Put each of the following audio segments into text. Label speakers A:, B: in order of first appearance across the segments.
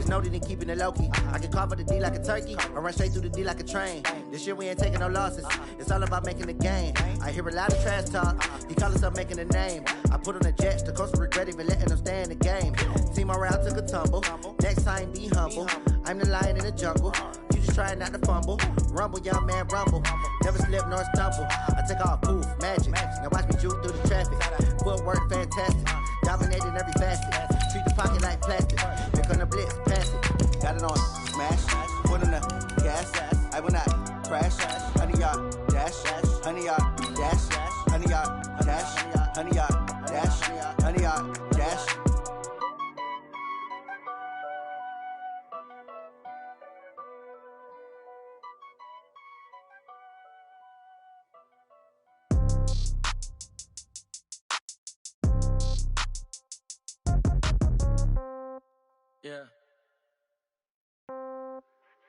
A: Just know that they keeping it low-key. I can cover the D like a turkey, or run straight through the D like a train. This year we ain't taking no losses. It's all about making the game. I hear a lot of trash talk. He call himself making a name. I put on the Jets, the coach will regret even letting them stay in the game. Team around took a tumble. Next time be humble. I'm the lion in the jungle. You just trying not to fumble. Rumble, young man, rumble. Never slip nor stumble. I take off, poof, magic. Now watch me juke through the traffic. Footwork fantastic. Dominating every facet. Treat the pocket like plastic. Here come the blitz, pass it. Got it on smash. Put in the gas. I will not crash. 100-yard dash. 100-yard dash. 100-yard dash. 100-yard dash. 100-yard dash.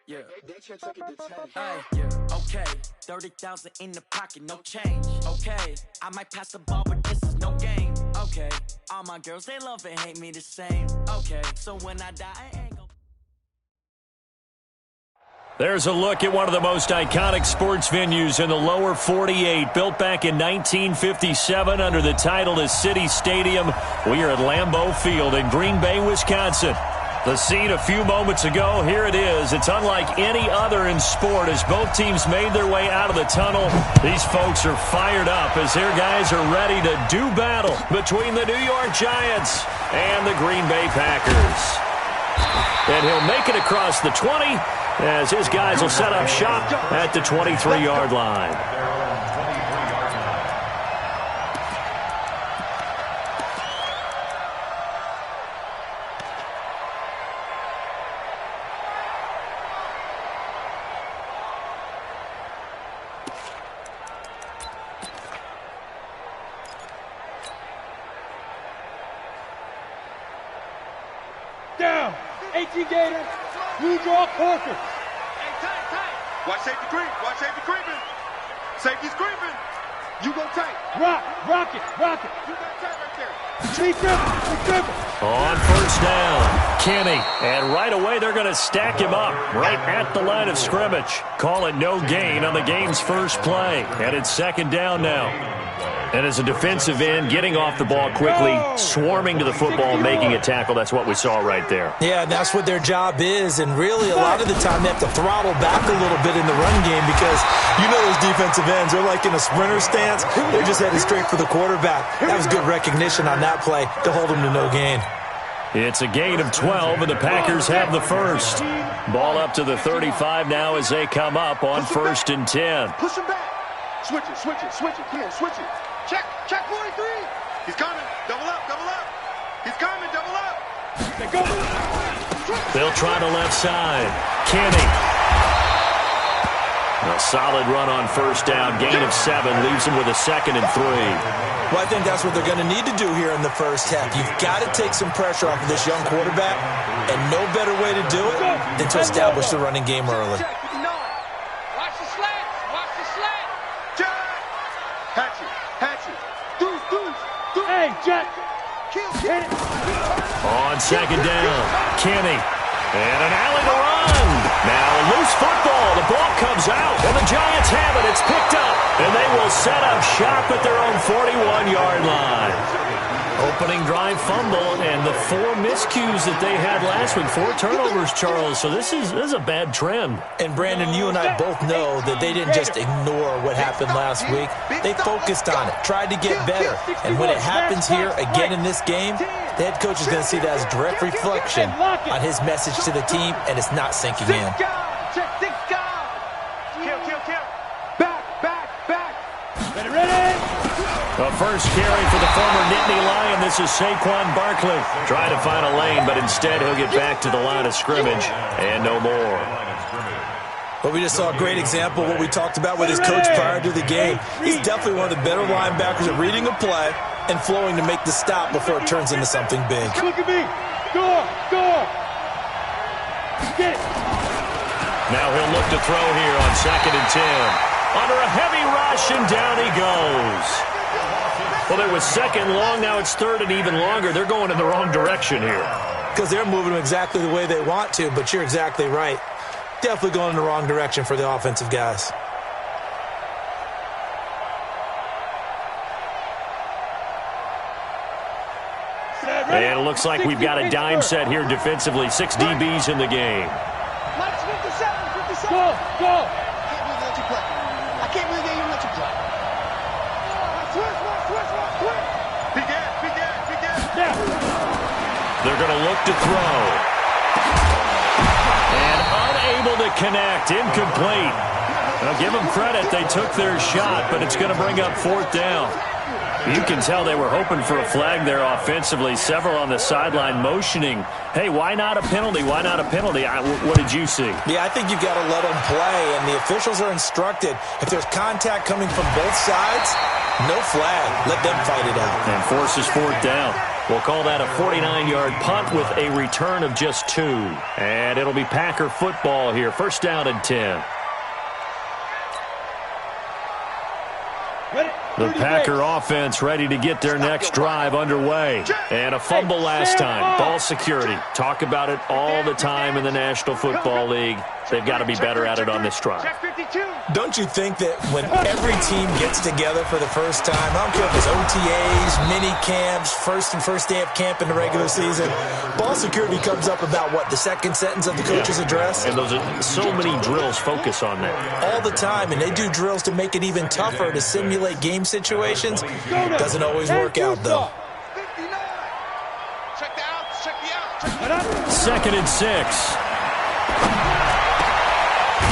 B: Yeah. Hey, yeah. Okay. 30,000 in the pocket, no change. Okay. I might pass the ball, but this is no game. Okay. All my girls, they love and hate me the same. Okay. So when I die, I ain't gon'.
C: There's a look at one of the most iconic sports venues in the lower 48, built back in 1957 under the title of City Stadium. We are at Lambeau Field in Green Bay, Wisconsin. The scene a few moments ago, here it is. It's unlike any other in sport as both teams made their way out of the tunnel. These folks are fired up as their guys are ready to do battle between the New York Giants and the Green Bay Packers. And he'll make it across the 20 as his guys will set up shop at the 23-yard line.
D: Down. 18 Gator. Blue draw Corker.
E: Hey, tight. Watch safety creep. Watch safety creeping. Safety's creeping. You go tight.
D: Rock it.
E: You got tight right there.
D: Be crippled.
C: On first down, Kenny. And right away they're going to stack him up right at the line of scrimmage. Call it no gain on the game's first play. And it's second down now. And as a defensive end, getting off the ball quickly, swarming to the football, making a tackle, that's what we saw right there.
F: Yeah, that's what their job is, and really a lot of the time they have to throttle back a little bit in the run game because you know those defensive ends, they're like in a sprinter stance. They're just headed straight for the quarterback. That was good recognition on that play to hold him to no gain.
C: It's a gain of 12, and the Packers have the first. Ball up to the 35 now as they come up on first and 10.
E: Push him back. Switch it. Clear, switch it. Check 43. He's coming. Double up. He's coming. Double up.
C: They'll try the left side. Kenny. A solid run on first down. Gain of 7 leaves him with a 2nd and 3.
F: Well, I think that's what they're going to need to do here in the first half. You've got to take some pressure off of this young quarterback, and no better way to do it than to establish the running game early.
D: Watch the slant.
E: Hatchet. Deuce.
D: Hey, Jack.
E: Hit it.
C: On second down, Kenny. And an alley to run. Now a loose football. The ball comes out, and the Giants have it. It's picked up, and they will set up shop at their own 41-yard line. Opening drive fumble, and the 4 miscues that they had last week, 4 turnovers, Charles. So this is a bad trend.
F: And, Brandon, you and I both know that they didn't just ignore what happened last week. They focused on it, tried to get better. And when it happens here again in this game, the head coach is going to see that as a direct reflection on his message to the team, and it's not sinking in.
D: Kill. Ready.
C: The first carry for the former Nittany Lion. This is Saquon Barkley. Trying to find a lane, but instead he'll get back to the line of scrimmage and no more.
F: Well, we just saw a great example of what we talked about with his coach prior to the game. He's definitely one of the better linebackers at reading a play and flowing to make the stop before it turns into something big.
D: Look at me. Score. Get it.
C: Now he'll look to throw here on 2nd and 10. Under a heavy rush, and down he goes. Well, it was second long. Now it's third and even longer. They're going in the wrong direction here.
F: because they're moving them exactly the way they want to, but you're exactly right. Definitely going in the wrong direction for the offensive guys.
C: And it looks like we've got a dime set here defensively. 6 DBs in the game.
D: Go, go.
E: I can't believe they even let you play. Switch.
D: Yeah.
C: They're going to look to throw. And unable to connect. Incomplete. Now, give them credit. They took their shot, but it's going to bring up 4th down. You can tell they were hoping for a flag there offensively. Several on the sideline motioning, hey, why not a penalty? Why not a penalty? What did you see?
F: Yeah, I think you've got to let them play, and the officials are instructed. If there's contact coming from both sides, no flag. Let them fight it out.
C: And forces 4th down. We'll call that a 49-yard punt with a return of just 2. And it'll be Packer football here. 1st down and 10. The Packer offense ready to get their next drive underway. And a fumble last time. Ball security. Talk about it all the time in the National Football League. They've got to be better at it on this drive.
F: Don't you think that when every team gets together for the first time, I don't care if it's OTAs, mini camps, first day of camp in the regular season, ball security comes up about what, the second sentence of the coach's address?
C: And those are so many drills focus on that.
F: All the time, and they do drills to make it even tougher to simulate game situations. Doesn't always work out, though.
C: 2nd and 6.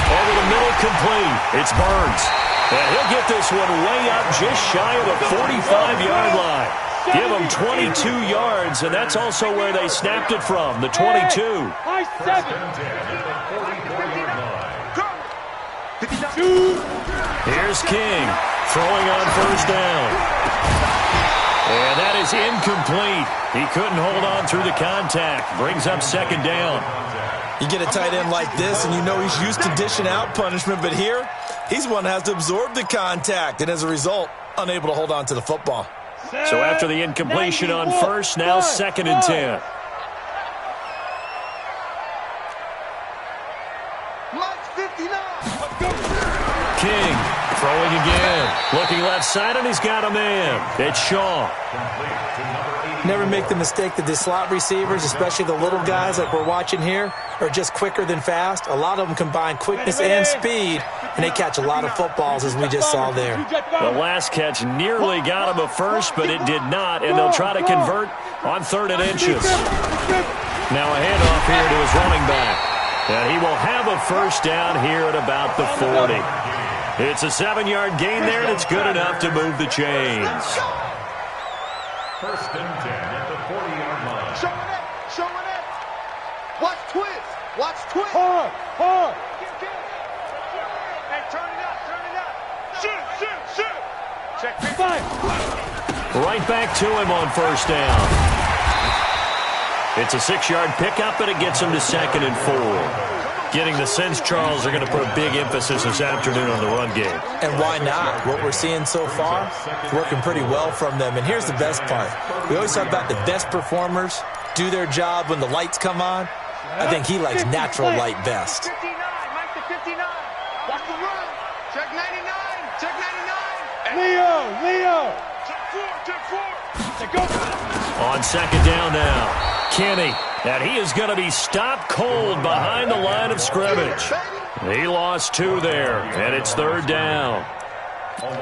C: Over the middle, complete. It's Burns. And he'll get this one way up just shy of the 45-yard line. Give him 22 yards, and that's also where they snapped it from, the 22. Here's King throwing on 1st down. And that is incomplete. He couldn't hold on through the contact. Brings up 2nd down.
F: You get a tight end like this, and you know he's used to dishing out punishment, but here, he's one that has to absorb the contact, and as a result, unable to hold on to the football.
C: So after the incompletion on 1st, now 2nd and 10. King throwing again. Looking left side, and he's got a man. It's Shaw.
F: Never make the mistake that the slot receivers, especially the little guys like we're watching here, are just quicker than fast. A lot of them combine quickness and speed, and they catch a lot of footballs, as we just saw there.
C: The last catch nearly got him a first, but it did not, and they'll try to convert on 3rd and inches. Now a handoff here to his running back. And he will have a 1st down here at about the 40. It's a 7-yard gain there, and it's good enough to move the chains.
G: 1st and 10 at the 40-yard line.
E: Showing it. Watch twist.
D: Hard.
E: Hey, turn it up. Shoot. Check.
D: 5.
C: Right back to him on 1st down. It's a 6-yard pickup, and it gets him to 2nd and 4. Getting the sense Charles are going to put a big emphasis this afternoon on the run game.
F: And why not? What we're seeing so far, working pretty well from them. And here's the best part. We always talk about the best performers do their job when the lights come on. I think he likes natural light best.
E: 59, Mike to 59. Watch the run. Check 99.
D: Leo.
E: Check 4.
C: On 2nd down now. Kenny, and he is going to be stopped cold behind the line of scrimmage. He lost 2 there, and it's 3rd down.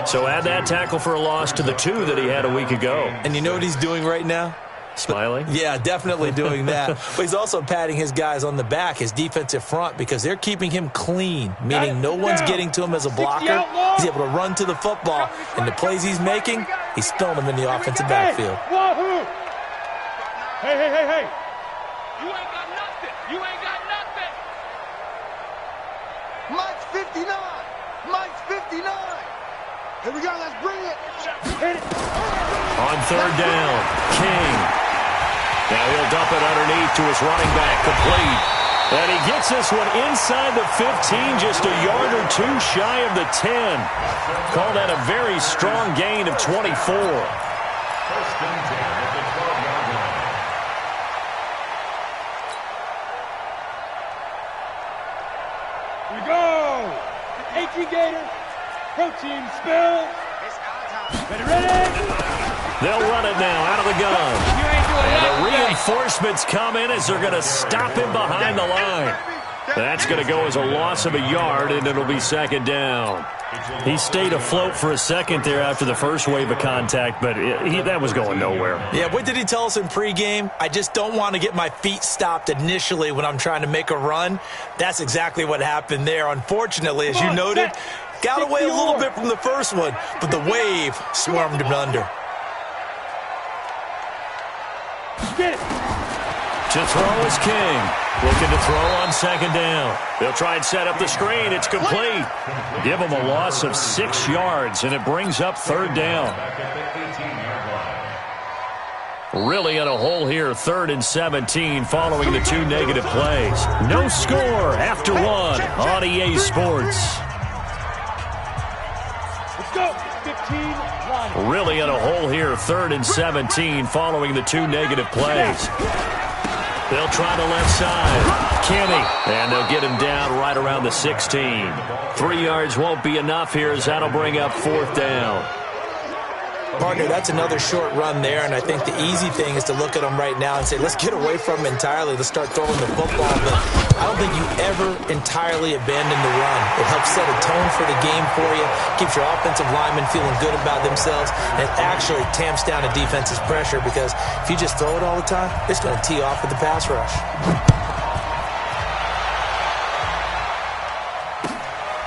C: So add that tackle for a loss to the 2 that he had a week ago.
F: And you know what he's doing right now?
C: Smiling?
F: Yeah, definitely doing that. But he's also patting his guys on the back, his defensive front, because they're keeping him clean, meaning no one's getting to him as a blocker. He's able to run to the football, and the plays he's making, he's throwing them in the offensive backfield.
D: Hey.
E: You ain't got nothing. Mike's 59. Here we go. Let's bring it.
C: On 3rd down, King. Now he'll dump it underneath to his running back, complete. And he gets this one inside the 15, just a yard or 2 shy of the 10. Call that a very strong gain of 24.
G: 1st and 10 at the 12-yard line.
D: Here we go. 18 Gator. Protein spill. Ready?
C: They'll run it now out of the gun. And the reinforcements come in as they're going to stop him behind the line. That's going to go as a loss of a yard, and it'll be second down. He stayed afloat for a second there after the first wave of contact, but that was going nowhere.
F: Yeah, what did he tell us in pregame? I just don't want to get my feet stopped initially when I'm trying to make a run. That's exactly what happened there. Unfortunately, as you noted, got away a little bit from the first one, but the wave swarmed him under.
C: To throw is King. Looking to throw on second down. They'll try and set up the screen. It's complete. Give them a loss of 6 yards, and it brings up third down. Really in a hole here, 3rd and 17 following the 2 negative plays. No score after 1 on EA Sports.
D: Let's go. 15.
C: Really in a hole here, 3rd and 17 following the 2 negative plays. They'll try the left side. Kenny. And they'll get him down right around the 16. 3 yards won't be enough here as that'll bring up 4th down.
F: Partner, that's another short run there, and I think the easy thing is to look at them right now and say, let's get away from him entirely. Let's start throwing the football. But I don't think you ever entirely abandon the run. It helps set a tone for the game for you, keeps your offensive linemen feeling good about themselves, and it actually tamps down a defense's pressure because if you just throw it all the time, it's going to tee off with the pass rush.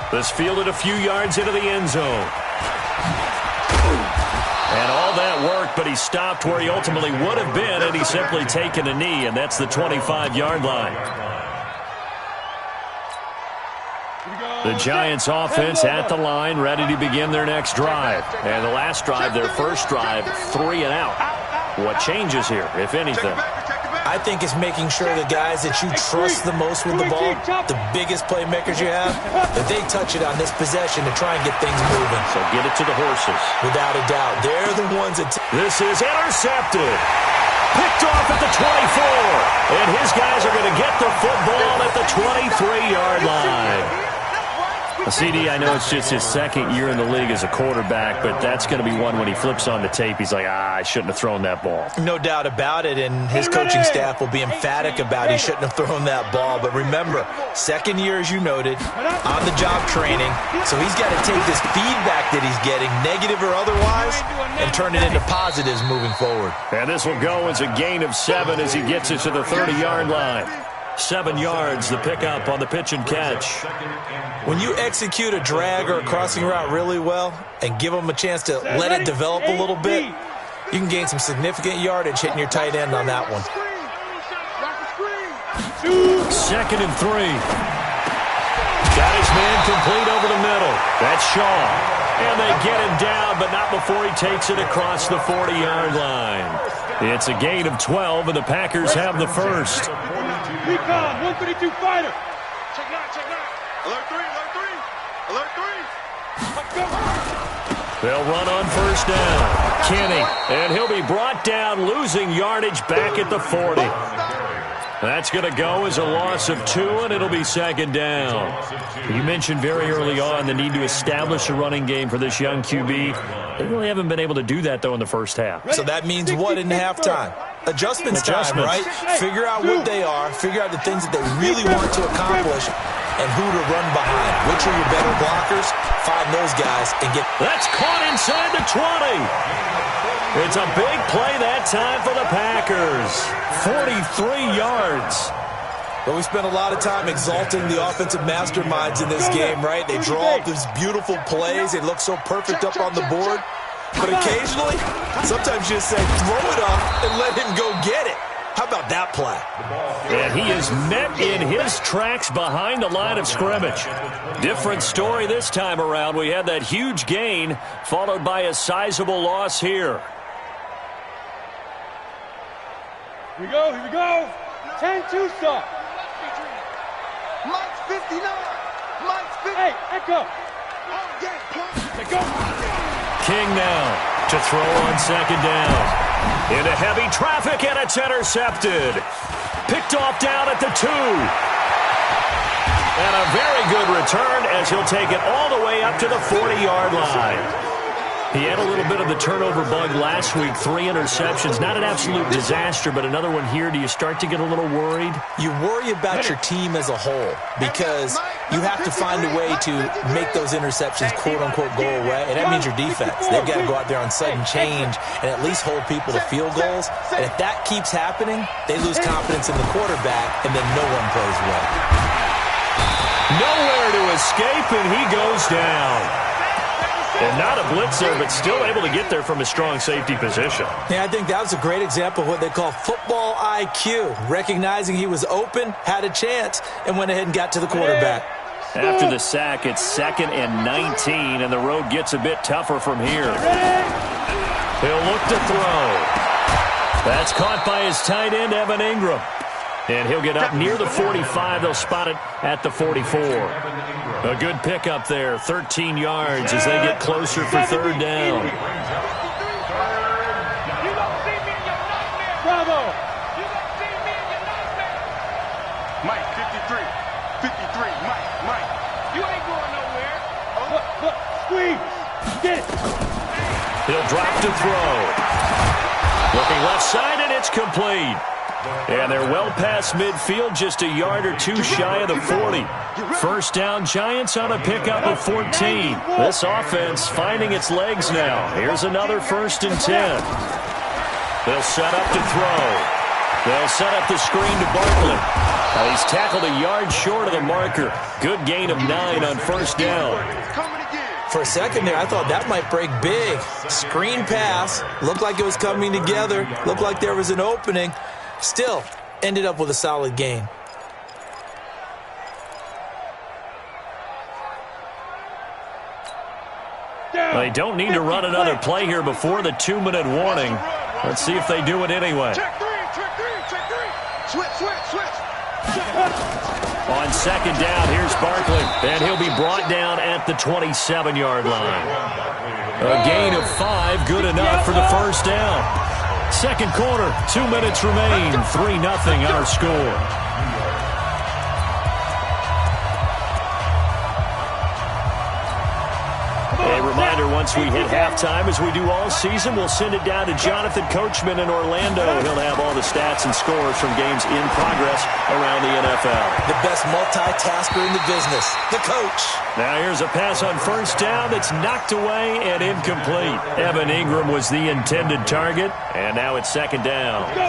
C: This fielded a few yards into the end zone. And all that worked, but he stopped where he ultimately would have been, and he's simply taken a knee, and that's the 25-yard line. The Giants offense at the line, ready to begin their next drive. And the last drive, their first drive, 3 and out. What changes here, if anything?
F: I think it's making sure the guys that you trust the most with the ball, the biggest playmakers you have, that they touch it on this possession to try and get things moving.
C: So get it to the horses.
F: Without a doubt. They're the ones that...
C: This is intercepted. Picked off at the 24. And his guys are going to get the football at the 23-yard line. CD, I know it's just his 2nd year in the league as a quarterback, but that's going to be one when he flips on the tape, he's like, I shouldn't have thrown that ball.
F: No doubt about it, and his coaching staff will be emphatic about he shouldn't have thrown that ball. But remember, 2nd year, as you noted, on-the-job training, so he's got to take this feedback that he's getting, negative or otherwise, and turn it into positives moving forward.
C: And this will go as a gain of 7 as he gets it to the 30-yard line. 7 yards, the pickup on the pitch and catch.
F: When you execute a drag or a crossing route really well and give them a chance to let it develop a little bit, you can gain some significant yardage hitting your tight end on that one.
C: 2nd and 3. Got his man complete over the middle. That's Shaw. And they get him down, but not before he takes it across the 40-yard line. It's a gain of 12, and the Packers have the first.
D: Recon, 132 fighter.
E: Check 9, check 9. Alert 3, alert 3. Alert 3.
D: Let's go.
C: They'll run on first down. Kenny, and he'll be brought down, losing yardage back at the 40. That's going to go as a loss of 2, and it'll be 2nd down. You mentioned very early on the need to establish a running game for this young QB. They really haven't been able to do that, though, in the first half.
F: So that means what in halftime? Adjustments time, right? Figure out what they are, figure out the things that they really want to accomplish, and who to run behind. Which are your better blockers? Find those guys and get...
C: That's caught inside the 20. It's a big play that time for the Packers. 43 yards.
F: But we spent a lot of time exalting the offensive masterminds in this game, right? They draw up these beautiful plays. They look so perfect up on the board. But occasionally, sometimes you just say, throw it up and let him go get it. How about that play?
C: And he is met in his tracks behind the line of scrimmage. Different story this time around. We had that huge gain followed by a sizable loss here.
D: Here we go, here we go. 10-2 stop.
E: Mike's 59. Mike's 50.
D: Hey, echo.
E: Let's go.
C: King now to throw on second down. Into heavy traffic, and it's intercepted. Picked off down at the 2. And a very good return as he'll take it all the way up to the 40-yard line. He had a little bit of the turnover bug last week, 3 interceptions. Not an absolute disaster, but another one here. Do you start to get a little worried?
F: You worry about your team as a whole because you have to find a way to make those interceptions, quote-unquote, go away, and that means your defense. They've got to go out there on sudden change and at least hold people to field goals. And if that keeps happening, they lose confidence in the quarterback, and then no one plays well.
C: Nowhere to escape, and he goes down. And not a blitzer, but still able to get there from a strong safety position.
F: Yeah, I think that was a great example of what they call football IQ. Recognizing he was open, had a chance, and went ahead and got to the quarterback.
C: After the sack, it's 2nd and 19, and the road gets a bit tougher from here. He'll look to throw. That's caught by his tight end, Evan Ingram. And he'll get up near the 45. They'll spot it at the 44. A good pickup there, 13 yards as they get closer for 3rd down.
D: Bravo!
E: Mike, 53. 53, Mike.
D: You ain't going nowhere. Look, squeeze. Get it.
C: He'll drop to throw. Looking left side, and it's complete. And they're well past midfield, just a yard or 2 shy of the 40. 1st down, Giants on a pickup of 14. This offense finding its legs now. Here's another 1st and 10. They'll set up to throw. They'll set up the screen to Barkley. He's tackled a yard short of the marker. Good gain of 9 on 1st down.
F: For a second there, I thought that might break big. Screen pass. Looked like it was coming together. Looked like there was an opening. Still, ended up with a solid gain.
C: They don't need to run another play here before the 2-minute warning. Let's see if they do it anyway.
E: Check three. Switch.
C: On 2nd down, here's Barkley. And he'll be brought down at the 27-yard line. A gain of 5, good enough for the 1st down. 2nd quarter, 2 minutes remain, 3-0 our score. A reminder, once we hit halftime, as we do all season, we'll send it down to Jonathan Coachman in Orlando. He'll have all the stats and scores from games in progress around the NFL.
F: The best multitasker in the business, the coach.
C: Now here's a pass on 1st down that's knocked away and incomplete. Evan Ingram was the intended target, and now it's 2nd down.
D: Go.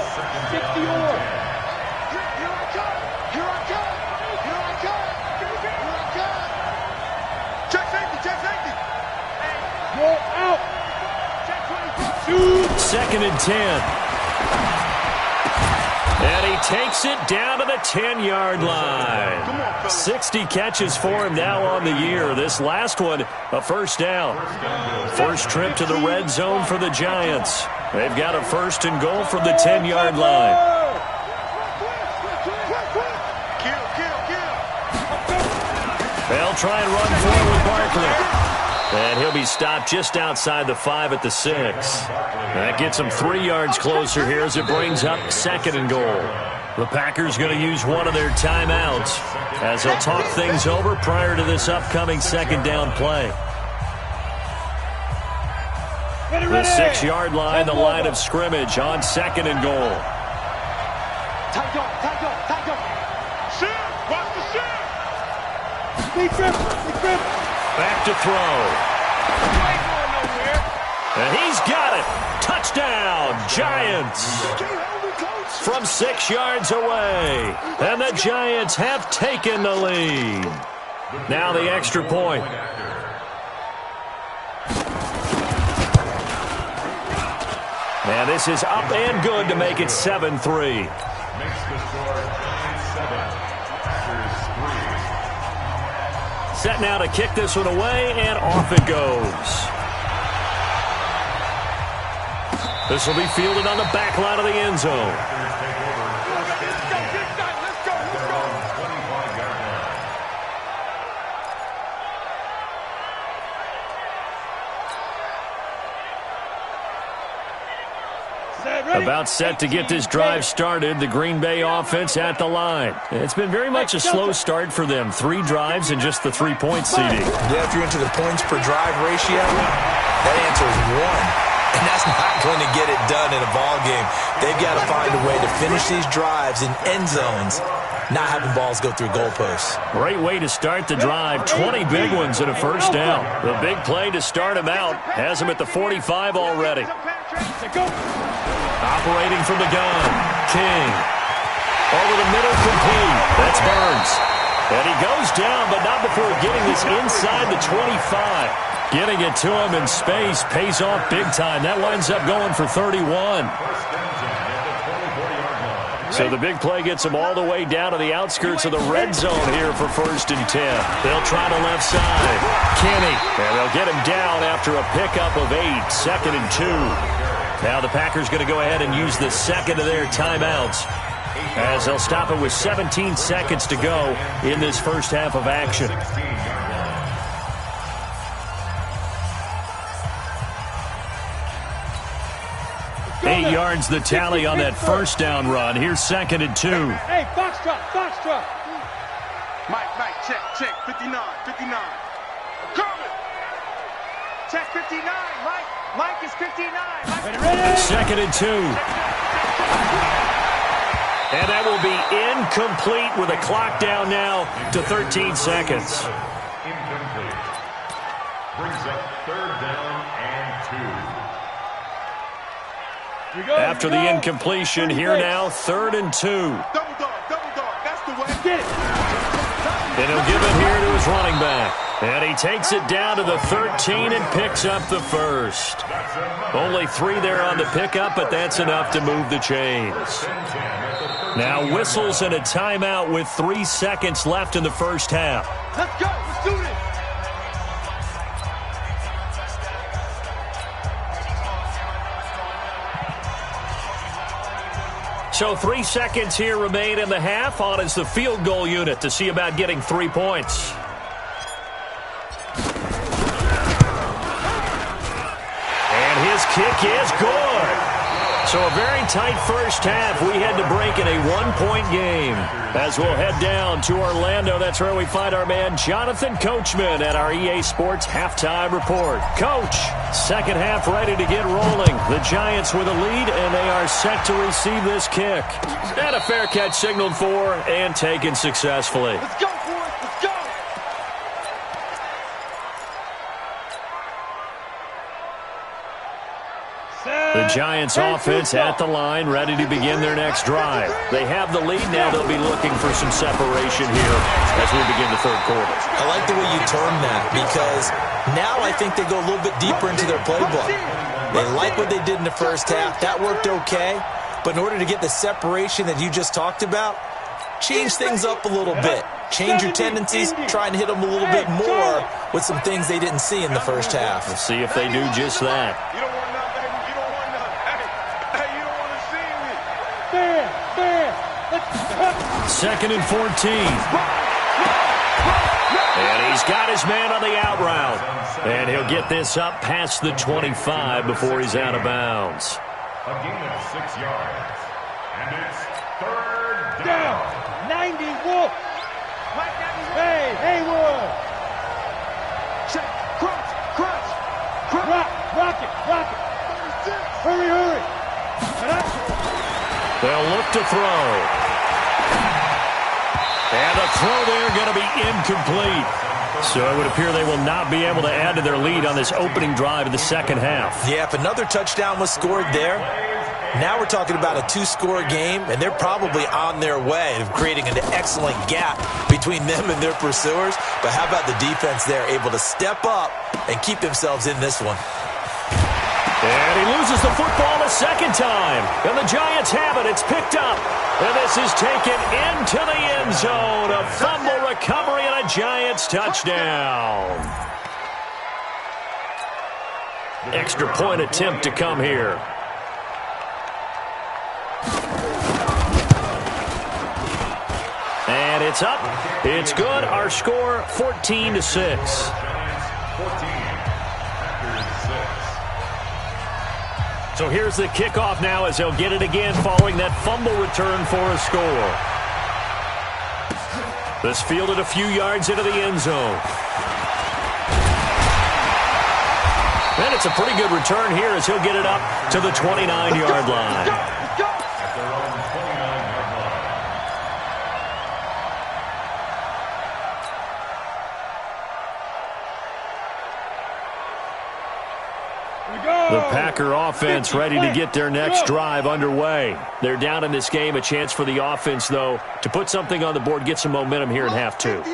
D: 60 out.
C: 2nd and 10. And he takes it down to the 10-yard line. 60 catches for him now on the year. This last one, a 1st down. First trip to the red zone for the Giants. They've got a 1st and goal from the 10-yard line. They'll try and run forward with Barkley. And he'll be stopped just outside the 5 at the 6. That gets him 3 yards closer here as it brings up 2nd and goal. The Packers going to use one of their timeouts as they'll talk things over prior to this upcoming 2nd down play. The 6-yard line, the line of scrimmage on 2nd and goal.
D: Tight go.
E: Watch the shot.
D: Big trip.
C: Back to throw. And he's got it. Touchdown, Giants. From 6 yards away. And the Giants have taken the lead. Now the extra point. And this is up and good to make it 7-3. Set now to kick this one away, and off it goes. This will be fielded on the back line of the end zone. About set to get this drive started, the Green Bay offense at the line. It's been very much a slow start for them. 3 drives and just the 3-point CD.
F: Yeah, if you're into the points per drive ratio, that answer is 1. And that's not going to get it done in a ball game. They've got to find a way to finish these drives in end zones, not having balls go through goalposts.
C: Great way to start the drive. 20 big ones in a first down. The big play to start him out has him at the 45 already. Operating from the gun, King. Over the middle, complete. That's Burns. And he goes down, but not before getting this inside the 25. Getting it to him in space pays off big time. That winds up going for 31. So the big play gets him all the way down to the outskirts of the red zone here for 1st and 10. They'll try to left side. Kenny. And they'll get him down after a pickup of 8. 2nd and 2. Now the Packers going to go ahead and use the second of their timeouts, as they'll stop it with 17 seconds to go in this first half of action. 8 yards the tally on that first down run. Here's 2nd and 2.
D: Hey, Foxtrot.
E: Mike, check, 59. Coming.
H: Check 59, Mike is 59.
D: Ready?
C: 2nd and 2. And that will be incomplete with a clock down now to 13 seconds.
G: Incomplete. Brings up 3rd down and 2.
C: After the incompletion, here now, 3rd and 2.
E: Double dog, that's the way.
D: Get it.
C: And he'll give it here to his running back. And he takes it down to the 13 and picks up the first. Only 3 there on the pickup, but that's enough to move the chains. Now whistles and a timeout with 3 seconds left in the first half.
D: Let's go. Let's do this.
C: So 3 seconds here remain in the half. On is the field goal unit to see about getting 3 points. And his kick is good. So a very tight first half. We had to break in a 1-point game. As we'll head down to Orlando, that's where we find our man Jonathan Coachman at our EA Sports Halftime Report. Coach, second half ready to get rolling. The Giants with a lead, and they are set to receive this kick. And a fair catch signaled for and taken successfully.
D: Let's go, boys. Let's go.
C: The Giants offense at the line, ready to begin their next drive. They have the lead now. They'll be looking for some separation here as we begin the third quarter.
F: I like the way you term that, because now I think they go a little bit deeper into their playbook. They like what they did in the first half. That worked okay. But in order to get the separation that you just talked about, change things up a little bit. Change your tendencies, try and hit them a little bit more with some things they didn't see in the first half.
C: We'll see if they do just that.
E: You don't want none, baby. You don't want none. Hey, you don't want to see me.
D: Fair.
C: 2nd and 14. And he's got his man on the out route. And he'll get this up past the 25 before he's out of bounds.
G: A gain of 6 yards. And it's 3rd down.
D: 90 Wolf. Hey, Haywood.
E: Check. Crunch.
D: Rock it. Hurry.
C: They'll look to throw. And the throw there going to be incomplete. So it would appear they will not be able to add to their lead on this opening drive of the second half.
F: Yeah, if another touchdown was scored there, now we're talking about a 2-score game, and they're probably on their way of creating an excellent gap between them and their pursuers. But how about the defense there, able to step up and keep themselves in this one?
C: And he loses the football a second time. And the Giants have it. It's picked up. And this is taken into the end zone. A fumble recovery and a Giants touchdown. Extra point attempt to come here. And it's up. It's good. Our score, 14-6. So here's the kickoff now as they'll get it again following that fumble return for a score. This fielded a few yards into the end zone. And it's a pretty good return here as he'll get it up to the 29-yard line. The Packer offense ready to get their next drive underway. They're down in this game. A chance for the offense, though, to put something on the board, get some momentum here in half two.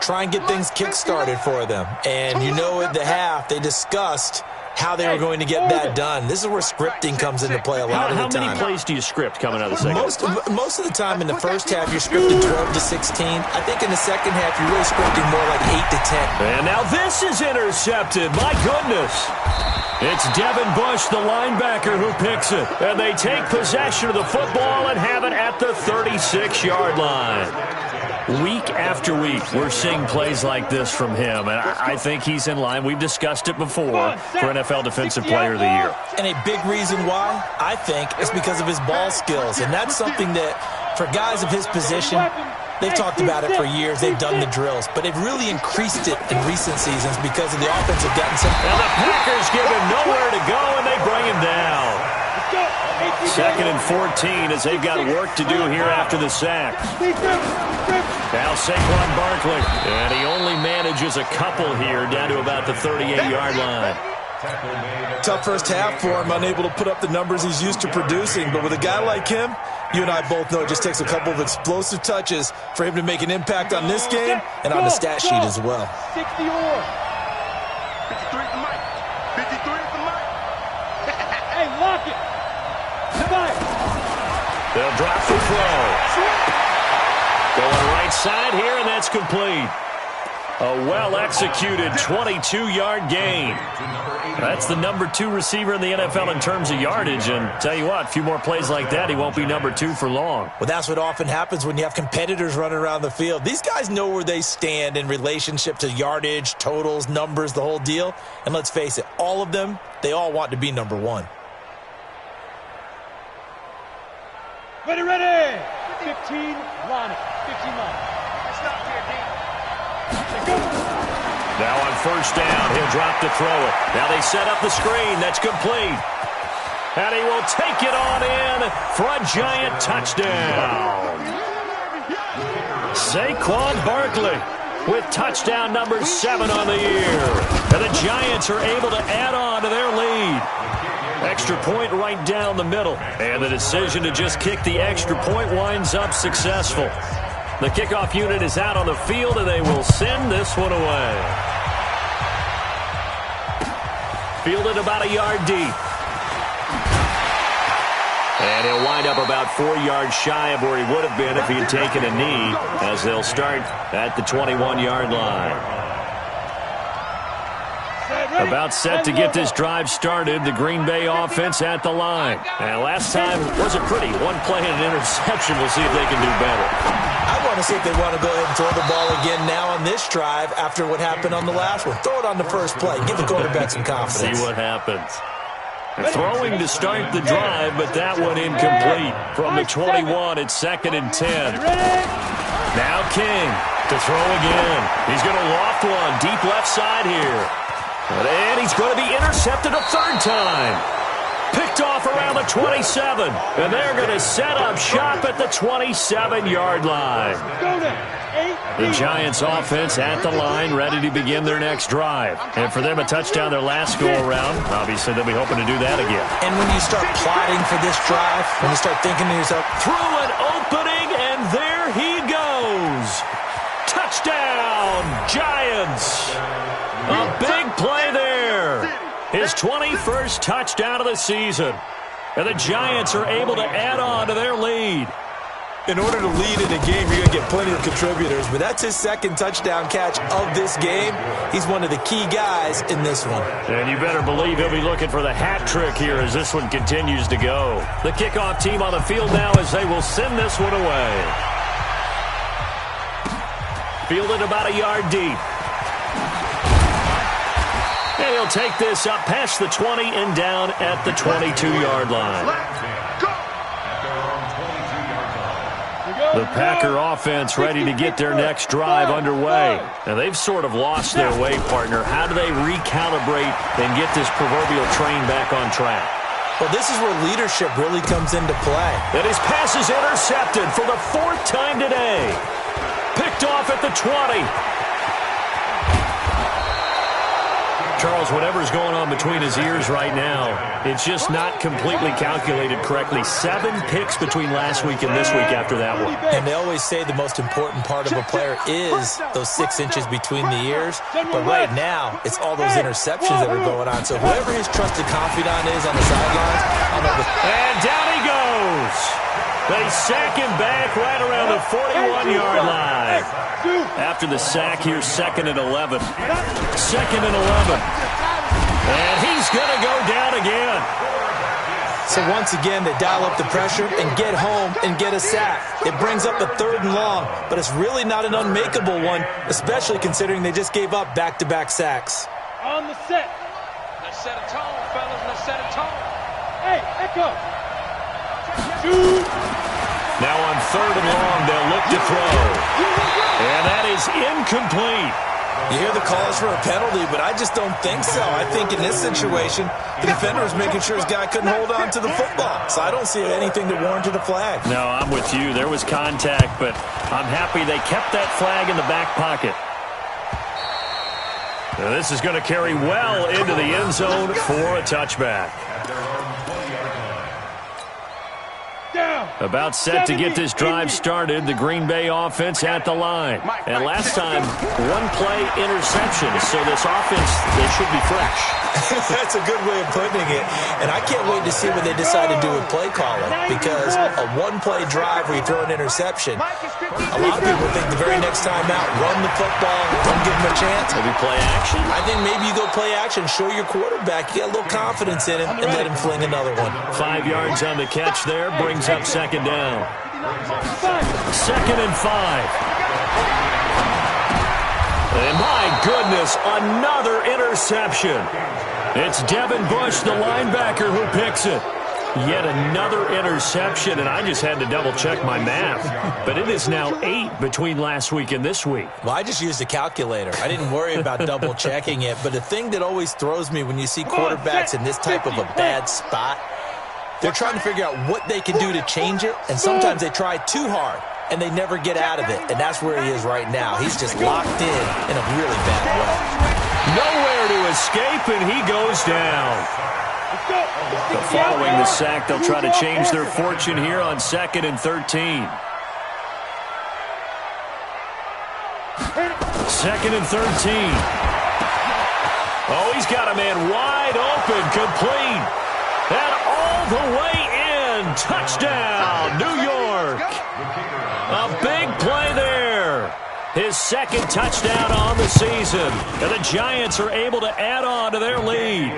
F: Try and get things kick-started for them. And you know at the half, they discussed how they were going to get that done. This is where scripting comes into play a lot of the time.
C: How many plays do you script coming out of the second?
F: Most of the time in the first half, you're scripting 12 to 16. I think in the second half, you're really scripting more like 8 to 10.
C: And now this is intercepted. My goodness. It's Devin Bush, the linebacker, who picks it. And they take possession of the football and have it at the 36-yard line. Week after week, we're seeing plays like this from him, and I think he's in line. We've discussed it before for NFL Defensive Player of the Year.
F: And a big reason why, I think, is because of his ball skills. And that's something that, for guys of his position, they've talked about it for years. They've done the drills. But they've really increased it in recent seasons because of the offensive gotten some.
C: And the Packers give him nowhere to go, and they bring him down. 2nd and 14 as they've got work to do here after the sack. Now Saquon Barkley, and he only manages a couple here down to about the 38-yard line.
F: Tough first half for him, unable to put up the numbers he's used to producing. But with a guy like him, you and I both know it just takes a couple of explosive touches for him to make an impact on this game and on the stat sheet as well.
H: 60 or
E: 53 is the mic. 53 is the mic.
H: Hey, lock it.
C: They'll drop the throw. Going right side here, and that's complete. A well-executed 22-yard gain. That's the number 2 receiver in the NFL in terms of yardage. And tell you what, a few more plays like that, he won't be number 2 for long.
F: Well, that's what often happens when you have competitors running around the field. These guys know where they stand in relationship to yardage, totals, numbers, the whole deal. And let's face it, all of them, they all want to be number 1.
H: Ready, ready. 15, line it. 15 line. Stop here, D.
C: Now on first down, he'll drop to throw it. Now they set up the screen. That's complete. And he will take it on in for a giant touchdown. Saquon Barkley with touchdown number 7 on the year. And the Giants are able to add on to their lead. Extra point right down the middle. And the decision to just kick the extra point winds up successful. The kickoff unit is out on the field, and they will send this one away. Fielded about a yard deep. And he'll wind up about 4 yards shy of where he would have been if he had taken a knee, as they'll start at the 21-yard line. About set to get this drive started, the Green Bay offense at the line. And last time wasn't pretty. One play and an interception. We'll see if they can do better.
F: I want to see if they want to go ahead and throw the ball again now on this drive after what happened on the last one. Throw it on the first play. Give the quarterback some confidence.
C: See what happens. Throwing to start the drive, but that one incomplete. From the 21, it's 2nd and 10. Now King to throw again. He's going to loft one deep left side here. And he's going to be intercepted a 3rd time. Picked off around the 27. And they're going to set up shop at the 27-yard line. The Giants offense at the line, ready to begin their next drive. And for them, a touchdown their last go-around. Obviously, they'll be hoping to do that again.
F: And when you start plotting for this drive, when you start thinking to yourself,
C: through an opening, and there he goes. Touchdown, Giants. A big play there. His 21st touchdown of the season. And the Giants are able to add on to their lead.
F: In order to lead in a game, you're going to get plenty of contributors. But that's his 2nd touchdown catch of this game. He's one of the key guys in this one.
C: And you better believe he'll be looking for the hat trick here as this one continues to go. The kickoff team on the field now as they will send this one away. Fielded about a yard deep. And he'll take this up past the 20 and down at the 22-yard line. The Packer offense ready to get their next drive underway. Now, they've sort of lost their way, partner. How do they recalibrate and get this proverbial train back on track?
F: Well, this is where leadership really comes into play.
C: And his pass is intercepted for the 4th time today. Picked off at the 20. Charles, whatever's going on between his ears right now, it's just not completely calculated correctly. 7 picks between last week and this week after that one.
F: And they always say the most important part of a player is those 6 inches between the ears. But right now, it's all those interceptions that are going on. So whoever his trusted confidant is on the sidelines,
C: and down he goes. They sack him back right around the 41-yard line. After the sack here, 2nd and 11. 2nd and 11. And he's going to go down again.
F: So once again, they dial up the pressure and get home and get a sack. It brings up a 3rd and long, but it's really not an unmakeable one, especially considering they just gave up back-to-back sacks.
H: On the set. Let's set a tone, fellas. Let's set a tone. Hey, Echo. Shoot.
C: Now on 3rd and long, they'll look to throw. And that is incomplete.
F: You hear the calls for a penalty, but I just don't think so. I think in this situation, the defender was making sure his guy couldn't hold on to the football. So I don't see anything that warranted a flag.
C: No, I'm with you. There was contact, but I'm happy they kept that flag in the back pocket. Now this is going to carry well into the end zone for a touchback. About set to get this drive started, the Green Bay offense at the line. And last time, 1-play interception, so this offense, they should be fresh.
F: That's a good way of putting it. And I can't wait to see what they decide to do with play calling, because a 1-play drive where you throw an interception, a lot of people think the very next time out, run the football, don't give him a chance.
C: Maybe play action?
F: I think maybe you go play action, show your quarterback, you get a little confidence in him, and let him fling another one.
C: 5 yards on the catch there, brings up 2nd down. 2nd and 5. And my goodness, another interception. It's Devin Bush, the linebacker, who picks it. Yet another interception, and I just had to double-check my math. But it is now 8 between last week and this week.
F: Well, I just used a calculator. I didn't worry about double-checking it. But the thing that always throws me when you see quarterbacks in this type of a bad spot, they're trying to figure out what they can do to change it, and sometimes they try too hard, and they never get out of it. And that's where he is right now. He's just locked in a really bad way.
C: Nowhere to escape, and he goes down. Following the sack, they'll try to change their fortune here on 2nd and 13. 2nd and 13. Oh, he's got a man wide open, complete. And all the way in. Touchdown, New York. A big play there. His 2nd touchdown on the season. And the Giants are able to add on to their lead.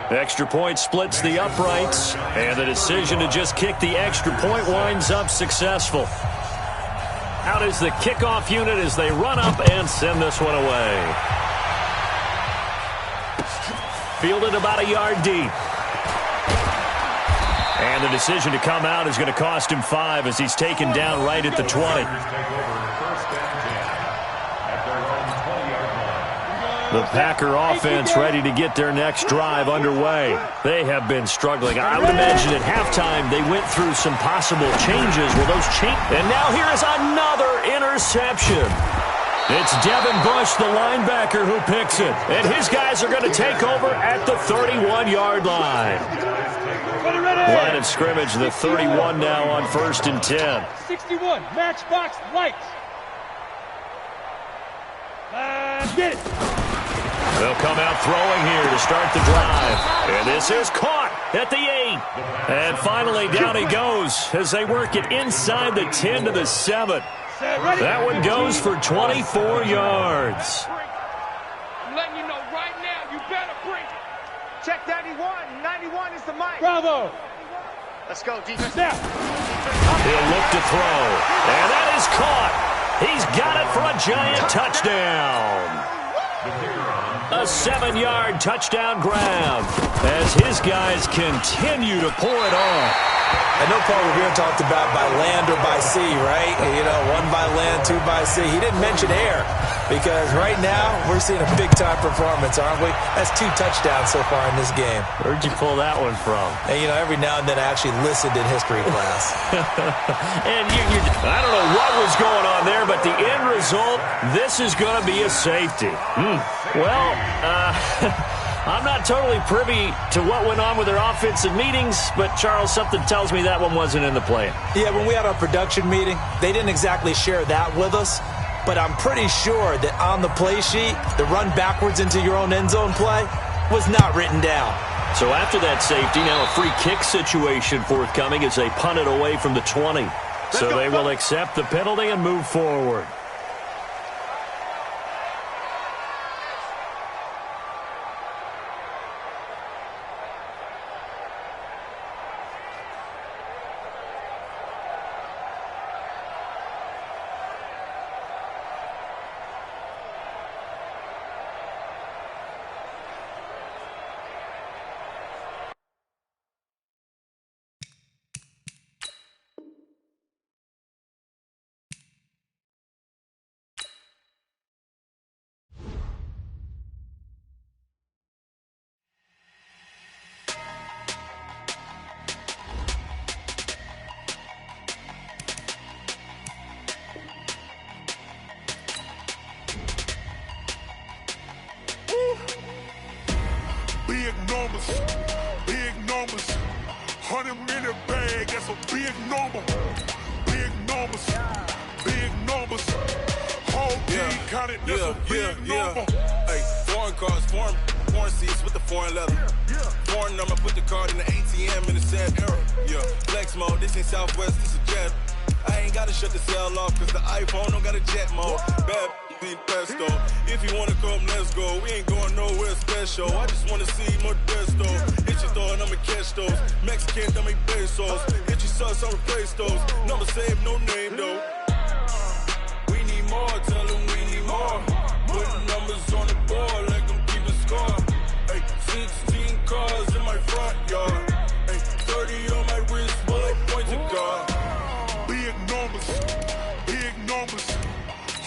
C: Extra point splits the uprights. And the decision to just kick the extra point winds up successful. Out is the kickoff unit as they run up and send this one away. Fielded about a yard deep. And the decision to come out is going to cost him 5 as he's taken down right at the 20. The Packer offense ready to get their next drive underway. They have been struggling. I would imagine at halftime they went through some possible changes. Well, those change. And now here is another interception. It's Devin Bush, the linebacker, who picks it. And his guys are going to take over at the 31-yard line. Line of scrimmage, the 31 now on 1st and 10.
H: 61, matchbox lights. Get it.
C: They'll come out throwing here to start the drive. And this is caught at the 8. And finally down he goes as they work it inside the 10 to the 7. That one goes for 24 yards.
H: I'm letting you know right now, you better bring it.
E: Check 91. 91 is the mic.
H: Bravo.
E: Let's go, defense.
H: Now.
C: He'll look to throw. And that is caught. He's got it for a Giant touchdown. A 7-yard touchdown grab as his guys continue to pour it on.
F: I know Paul Revere talked about by land or by sea, right? You know, 1 by land, 2 by sea. He didn't mention air because right now we're seeing a big-time performance, aren't we? That's 2 touchdowns so far in this game.
C: Where'd you pull that one from?
F: And, you know, every now and then I actually listened in history class.
C: And I don't know what was going on there, but the end result, this is going to be a safety. Well, I'm not totally privy to what went on with their offensive meetings, but, Charles, something tells me that one wasn't in the plan.
F: Yeah, when we had our production meeting, they didn't exactly share that with us, but I'm pretty sure that on the play sheet, the run backwards into your own end zone play was not written down.
C: So after that safety, now a free kick situation forthcoming as they punt it away from the 20. So they will accept the penalty and move forward.
E: Big numbers, 100-minute bag, that's a big number. Big numbers, whole team counted, that's a big number.
I: Hey, foreign cars, foreign seats with the foreign leather. Foreign number, put the card in the ATM in the sad era. Yeah, flex mode, this ain't Southwest, this is jet. I ain't gotta shut the cell off, cause the iPhone don't got a jet mode. Bad be pesto. If you wanna come, let's go. We ain't going nowhere special. I just wanna see Modesto. Hit your thought, I'ma catch those. Mexican, I'ma make pesos. Hit your sus, I'll replace those. Number saved, no name though. We need more, tell them we need more. Putting numbers on the board, like I'm keeping score. Hey, 16 cars in my front yard. Hey, 30 on my wrist, bullet point to God.
E: Big numbers,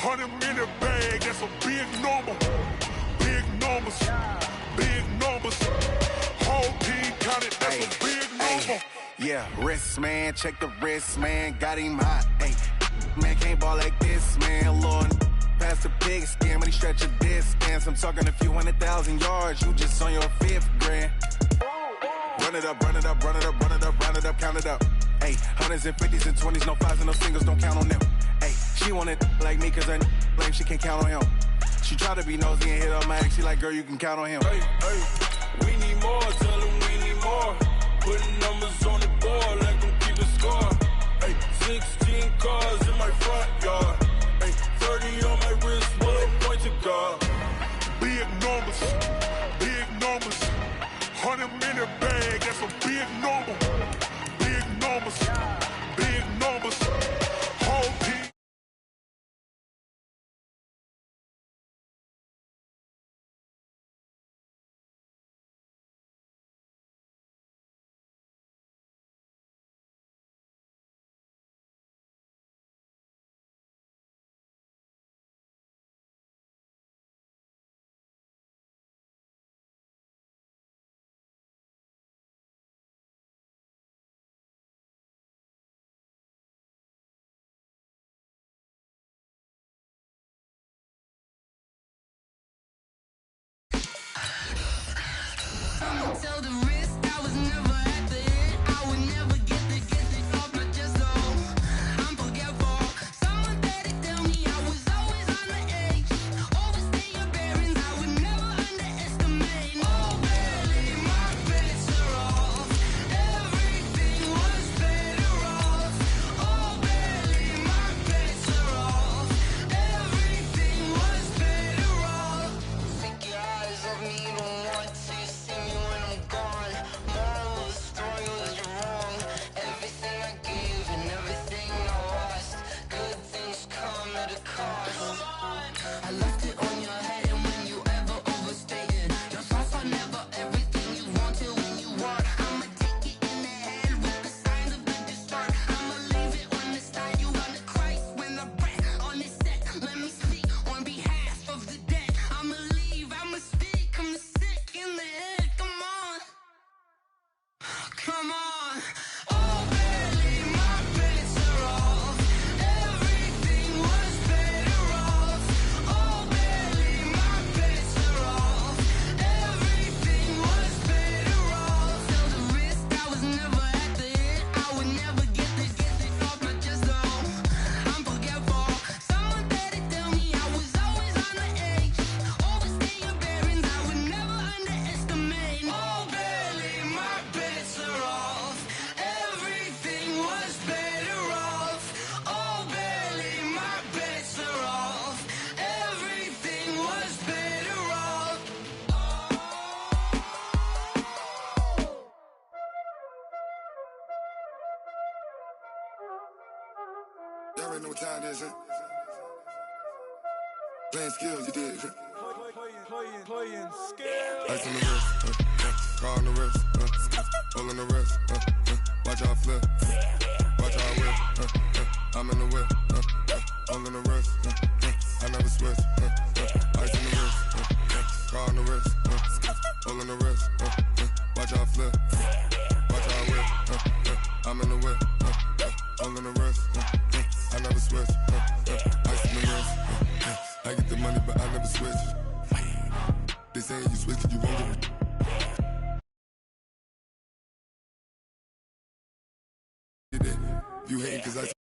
E: 100-minute bag, that's a big number. Big numbers, whole team counted, that's a big number.
J: Yeah, wrist man, check the wrist man, got him hot. Ay, man can't ball like this, man. Lord, past the pig skin, when he stretch a distance. I'm talking a few 100,000 yards, you just on your 5th grand. Run it up, count it up. Ay, 100s and 50s and 20s, no 5s and no singles, don't count on them. Ay, she want it like me, cause her blame, she can't count on him. She try to be nosy and hit up my ex, she like, girl, you can count on him.
I: Hey, we need more, tell them we need more. Putting numbers on the board, like I'm keeping score. Hey, 16 cars in my front yard. Hey, 30 on my wrist, bullet point to God.
E: Big numbers, 100-minute bag, that's a big number. Big numbers, whole team.
K: already know what time it is, huh? Playing skills, you did.
I: Playing skills.
K: Ice on the wrist, car on the wrist, hole in the wrist, watch how I flip, watch how I whip, I'm in the whip, hole in the wrist, I never switch, ice on the wrist, car on the wrist, hole in the wrist, watch how I flip, watch how I whip, I'm in the whip, hole in the wrist, I never switch, ice on the wrist, I get the money but I never switch. They saying you switch 'cause you won't get it. You hating 'cause I